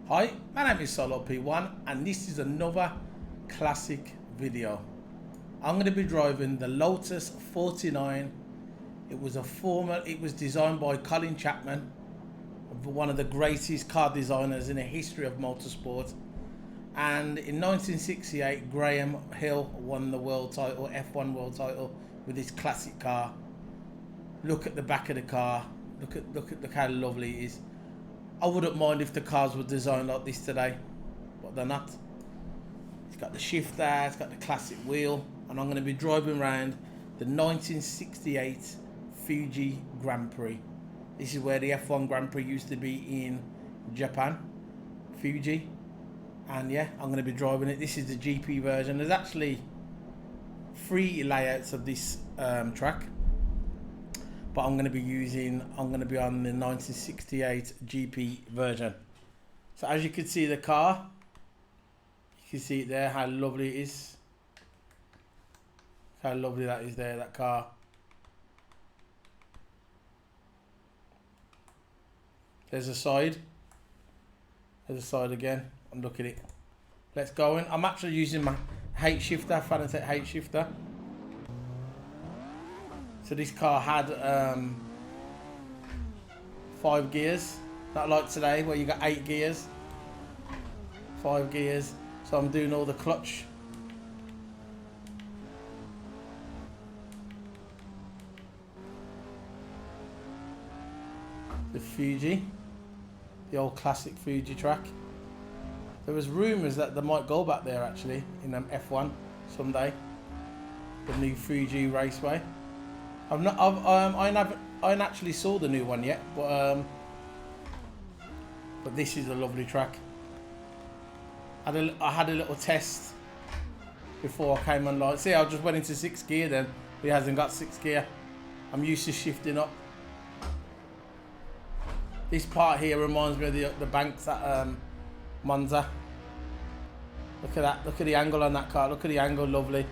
Hi, my name is Solo P1 and this is another classic video. I'm going to be driving the Lotus 49. It was designed by Colin Chapman, one of the greatest car designers in the history of motorsport. And in 1968, Graham Hill won the world title, F1 world title, with this classic car. Look at the back of the car. Look how lovely it is. I wouldn't mind if the cars were designed like this today, but they're not. It's got the shifter, it's got the classic wheel, and I'm going to be driving around the 1968 Fuji Grand Prix. This is where the F1 Grand Prix used to be in Japan, Fuji. And yeah, I'm going to be driving it. This is the GP version. There's actually 3 layouts of this track. But I'm going to be on the 1968 GP version. So as you can see the car, you can see it there, how lovely it is. How lovely that is there, that car. There's a side. There's a side again. And look at it. Let's go in. I'm actually using my H shifter, Fanatec H shifter. So this car had 5 gears, not like today where you got 8 gears, 5 gears. So I'm doing all the clutch. The Fuji, the old classic Fuji track. There was rumours that they might go back there actually in F1 someday, the new Fuji Raceway. I haven't actually saw the new one yet, but this is a lovely track. I had a little test before I came online. See, I just went into 6th gear then. He hasn't got 6th gear. I'm used to shifting up. This part here reminds me of the banks at Monza. Look at that. Look at the angle on that car. Look at the angle, lovely.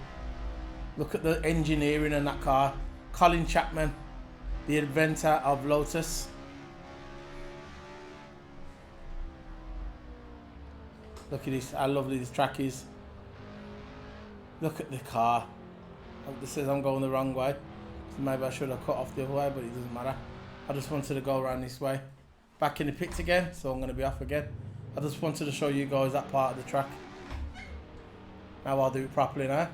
Look at the engineering on that car. Colin Chapman, the inventor of Lotus. Look at this, how lovely this track is. Look at the car. This says I'm going the wrong way. So maybe I should have cut off the other way, but it doesn't matter. I just wanted to go around this way. Back in the pits again, so I'm going to be off again. I just wanted to show you guys that part of the track. Now I'll do it properly now.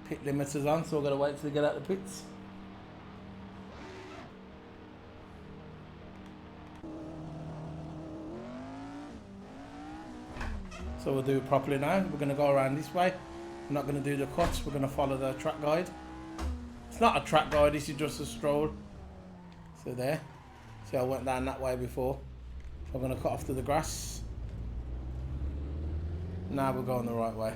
Pit limiters on, so I've got to wait till they get out the pits. So we'll do it properly now. We're going to go around this way. We're not going to do the cuts, we're going to follow the track guide. It's not a track guide, this is just a stroll. So there. See, I went down that way before. So I'm going to cut off to the grass. Now we're going the right way.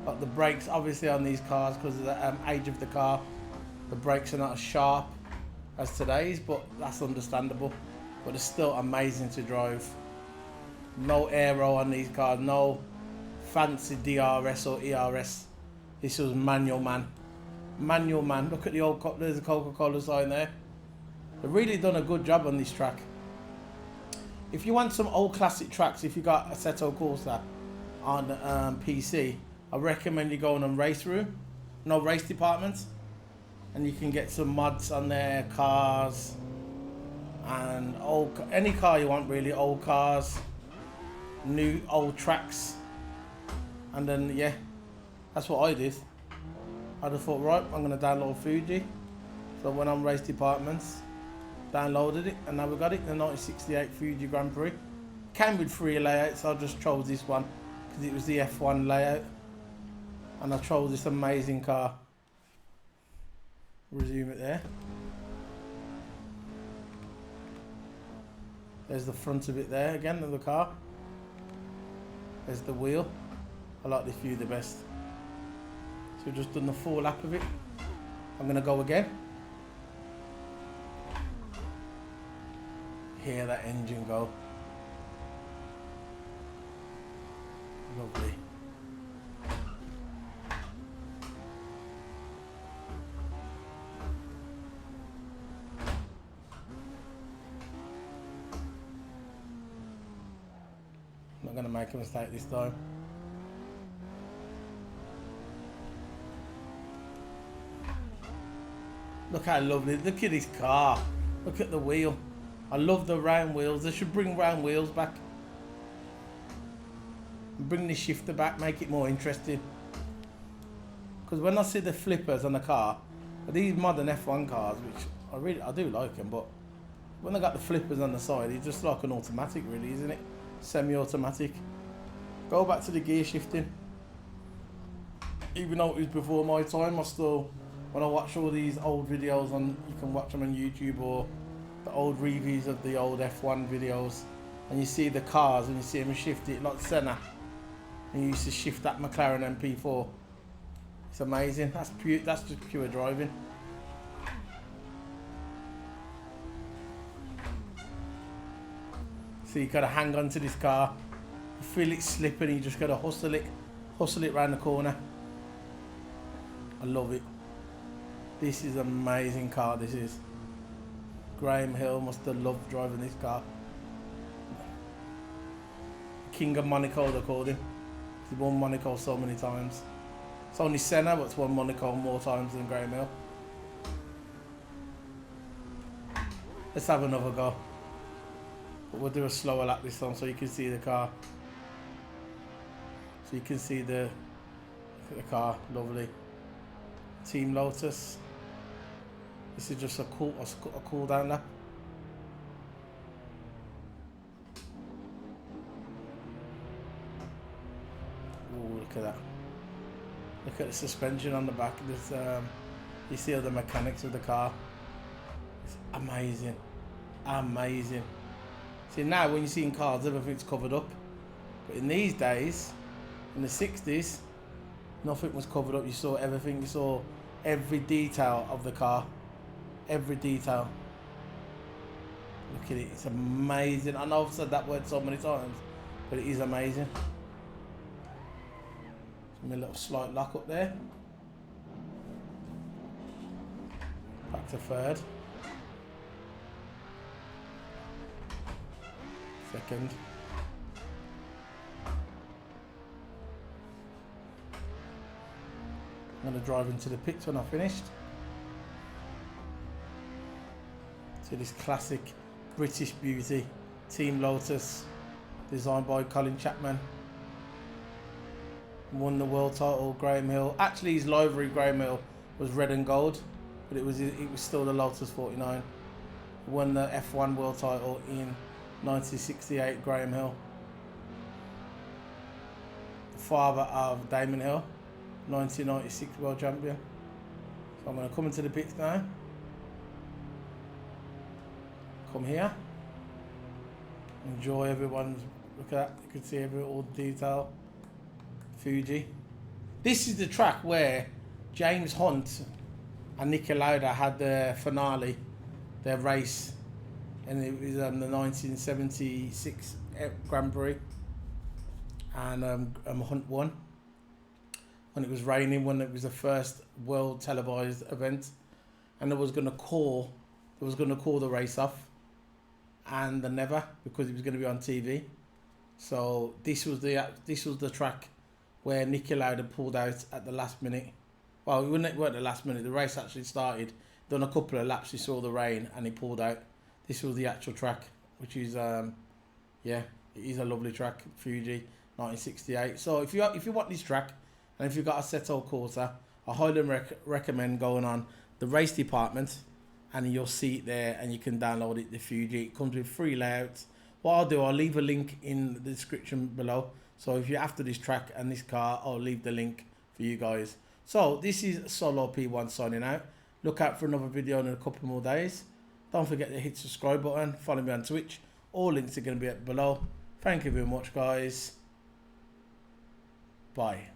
But the brakes, obviously on these cars, because of the age of the car, the brakes are not as sharp as today's, but that's understandable. But it's still amazing to drive. No aero on these cars, no fancy DRS or ERS. This was manual man. Manual man. Look at the old, there's a Coca-Cola sign there. They've really done a good job on this track. If you want some old classic tracks, if you got Assetto Corsa on PC, I recommend you going on Race Room, no Race Department, and you can get some mods on there, cars, and any car you want really, old cars, new old tracks, and then yeah, that's what I did. I just thought, right, I'm gonna download Fuji, so when I'm Race Departments, downloaded it, and now we got it, the 1968 Fuji Grand Prix. Came with 3 layouts, so I just chose this one because it was the F1 layout. And I chose this amazing car. Resume it there. There's the front of it there again of the car. There's the wheel. I like this view the best. So we've just done the full lap of it. I'm going to go again. Hear that engine go. Lovely. going to make a mistake this time. Look how lovely. Look at this car. Look at the wheel. I love the round wheels. They should bring round wheels back. Bring the shifter back, make it more interesting. Because when I see the flippers on the car, these modern F1 cars, which I do like them, but when they got the flippers on the side, it's just like an automatic really, isn't it? Semi-automatic. Go back to the gear shifting. Even though it was before my time, I still, when I watch all these old videos on, you can watch them on YouTube, or the old reviews of the old F1 videos, and you see the cars and you see them shift it like Senna. And you used to shift that McLaren MP4. It's amazing. That's pure. That's just pure driving. So you gotta hang on to this car. You feel it slipping. You just gotta hustle it round the corner. I love it. This is an amazing car. This is. Graham Hill must have loved driving this car. King of Monaco, they called him. He won Monaco so many times. It's only Senna, but it's won Monaco more times than Graham Hill. Let's have another go. But we'll do a slower lap this time so you can see the car. So you can see the car, lovely. Team Lotus. This is just a cool down lap. Oh, look at that. Look at the suspension on the back. There's, you see all the mechanics of the car. It's amazing. Amazing. See, now when you see in cars, everything's covered up. But in these days, in the 60s, nothing was covered up. You saw everything. You saw every detail of the car. Every detail. Look at it. It's amazing. I know I've said that word so many times, but it is amazing. A little slight lock up there. Back to third. Second. I'm going to drive into the pits when I've finished. To this classic British beauty, Team Lotus, designed by Colin Chapman. Won the world title, Graham Hill. Actually, his livery, Graham Hill, was red and gold, but it was still the Lotus 49. Won the F1 world title in 1968, Graham Hill. The father of Damon Hill, 1996 world champion. So I'm going to come into the pits now. Come here. Enjoy everyone's. Look at that. You can see all the detail. Fuji. This is the track where James Hunt and Niki Lauda had their finale, their race, and it was the 1976 Grand Prix, and Hunt won when it was raining, when it was the first world televised event, and they was going to call the race off, and they never, because it was going to be on TV. So this was the track where Niki Lauda pulled out at the last minute. Well, it weren't the last minute. The race actually started. Done a couple of laps. He saw the rain and he pulled out. This was the actual track, which is yeah, it is a lovely track. Fuji, 1968. So if you want this track, and if you've got a Assetto Corsa, I highly recommend going on the race department, and you'll see it there, and you can download it. The Fuji. It comes with free layouts. What I'll do, I'll leave a link in the description below. So if you're after this track and this car, I'll leave the link for you guys. So this is Solo P1 signing out. Look out for another video in a couple more days. Don't forget to hit the subscribe button. Follow me on Twitch. All links are going to be below. Thank you very much, guys. Bye.